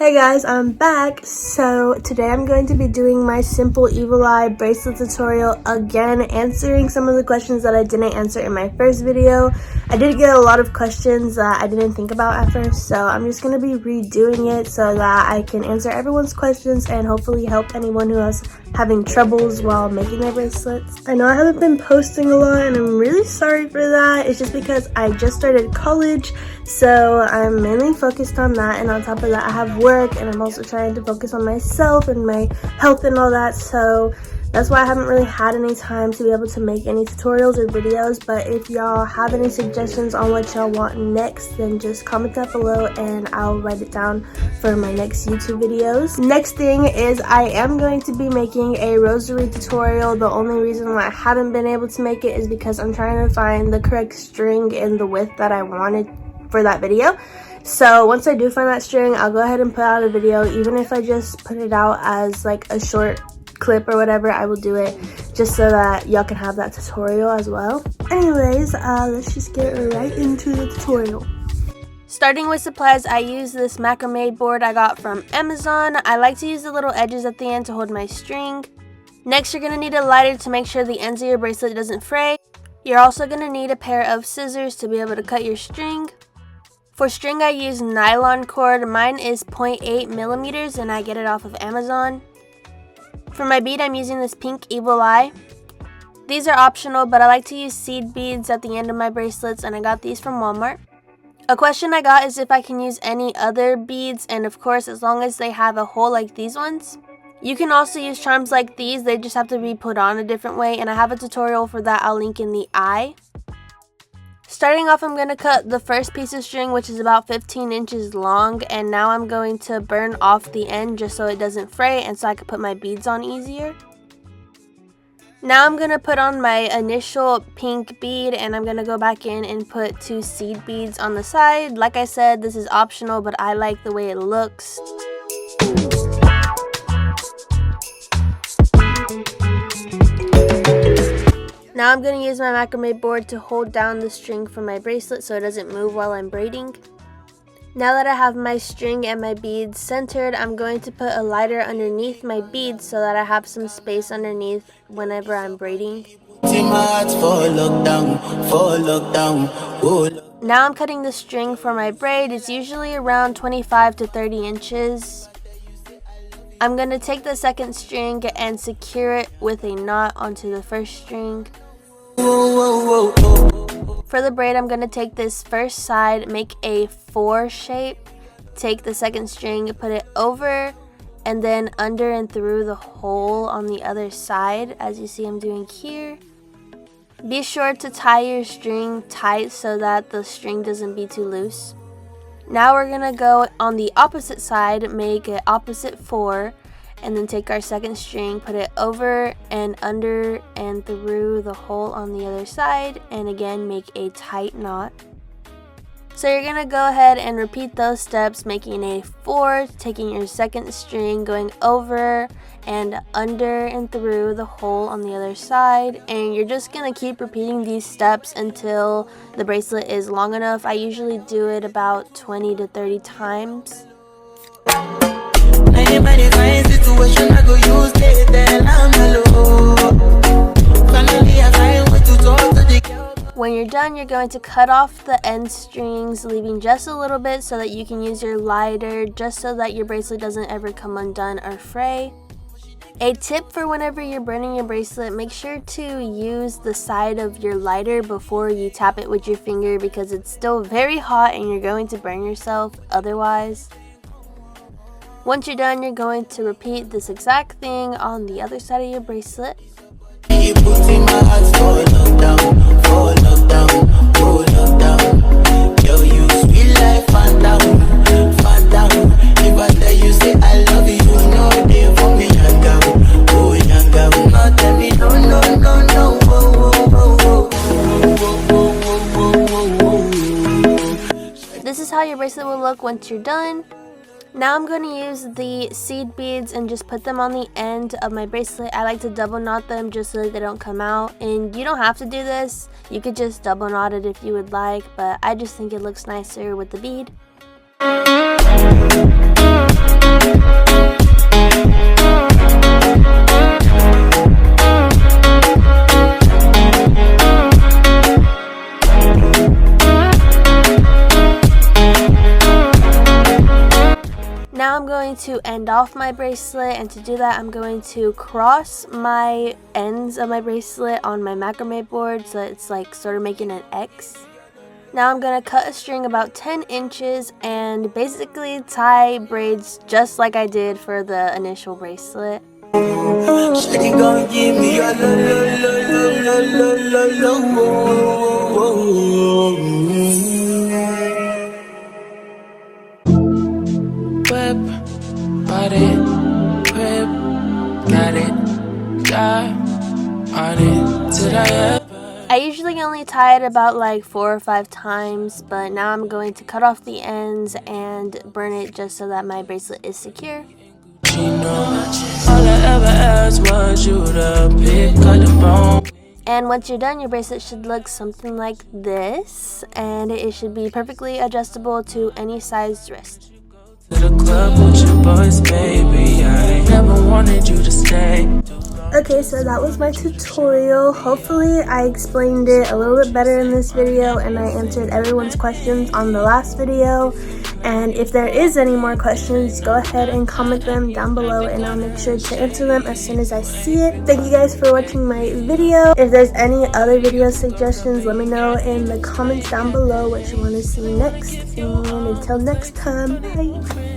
Hey guys, I'm back. So today I'm going to be doing my simple evil eye bracelet tutorial again, answering some of the questions that I didn't answer in my first video. I did get a lot of questions that I didn't think about at first, so I'm just going to be redoing it so that I can answer everyone's questions and hopefully help anyone who is having troubles while making their bracelets. I know I haven't been posting a lot and I'm really sorry for that. It's just because I just started college, so I'm mainly focused on that, and on top of that I have work and I'm also trying to focus on myself and my health and all that, so that's why I haven't really had any time to be able to make any tutorials or videos. But if y'all have any suggestions on what y'all want next, then just comment down below and I'll write it down for my next YouTube videos. Next thing is I am going to be making a rosary tutorial. The only reason why I haven't been able to make it is because I'm trying to find the correct string and the width that I wanted for that video. So once I do find that string, I'll go ahead and put out a video. Even if I just put it out as like a short clip or whatever, I will do it just so that y'all can have that tutorial as well. Anyways, let's just get right into the tutorial. Starting with supplies, I use this macrame board I got from Amazon. I like to use the little edges at the end to hold my string. Next, you're going to need a lighter to make sure the ends of your bracelet doesn't fray. You're also going to need a pair of scissors to be able to cut your string. For string, I use nylon cord. Mine is 0.8 millimeters and I get it off of Amazon. For my bead, I'm using this pink evil eye. These are optional, but I like to use seed beads at the end of my bracelets, and I got these from Walmart. A question I got is if I can use any other beads, and of course, as long as they have a hole like these ones. You can also use charms like these, they just have to be put on a different way, and I have a tutorial for that I'll link in the eye. Starting off, I'm going to cut the first piece of string, which is about 15 inches long, and now I'm going to burn off the end just so it doesn't fray and so I can put my beads on easier. Now I'm going to put on my initial pink bead, and I'm going to go back in and put 2 seed beads on the side. Like I said, this is optional, but I like the way it looks. Now I'm going to use my macrame board to hold down the string for my bracelet so it doesn't move while I'm braiding. Now that I have my string and my beads centered, I'm going to put a lighter underneath my beads so that I have some space underneath whenever I'm braiding. Now I'm cutting the string for my braid. It's usually around 25 to 30 inches. I'm going to take the second string and secure it with a knot onto the first string. For the braid, I'm going to take this first side, make a 4 shape, take the second string, put it over and then under and through the hole on the other side, as you see I'm doing here. Be sure to tie your string tight so that the string doesn't be too loose. Now we're going to go on the opposite side, make an opposite 4, and then take our second string, put it over and under and through the hole on the other side, and again make a tight knot. So you're going to go ahead and repeat those steps, making a 4, taking your second string, going over and under and through the hole on the other side, and you're just going to keep repeating these steps until the bracelet is long enough. I usually do it about 20 to 30 times. When you're done, you're going to cut off the end strings, leaving just a little bit so that you can use your lighter, just so that your bracelet doesn't ever come undone or fray. A tip for whenever you're burning your bracelet, make sure to use the side of your lighter before you tap it with your finger, because it's still very hot and you're going to burn yourself otherwise. Once you're done, you're going to repeat this exact thing on the other side of your bracelet. This is how your bracelet will look once you're done. Now I'm going to use the seed beads and just put them on the end of my bracelet. I like to double knot them just so that they don't come out. And you don't have to do this. You could just double knot it if you would like, but I just think it looks nicer with the bead. now I'm going to end off my bracelet, and to do that I'm going to cross my ends of my bracelet on my macrame board so it's like sort of making an X. Now I'm going to cut a string about 10 inches and basically tie braids just like I did for the initial bracelet. I usually only tie it about like 4 or 5 times, but now I'm going to cut off the ends and burn it just so that my bracelet is secure. And once you're done, your bracelet should look something like this, and it should be perfectly adjustable to any sized wrist. Okay, so that was my tutorial. Hopefully I explained it a little bit better in this video and I answered everyone's questions on the last video. And if there is any more questions, go ahead and comment them down below and I'll make sure to answer them as soon as I see it. Thank you guys for watching my video. If there's any other video suggestions, let me know in the comments down below what you want to see next. And until next time, bye!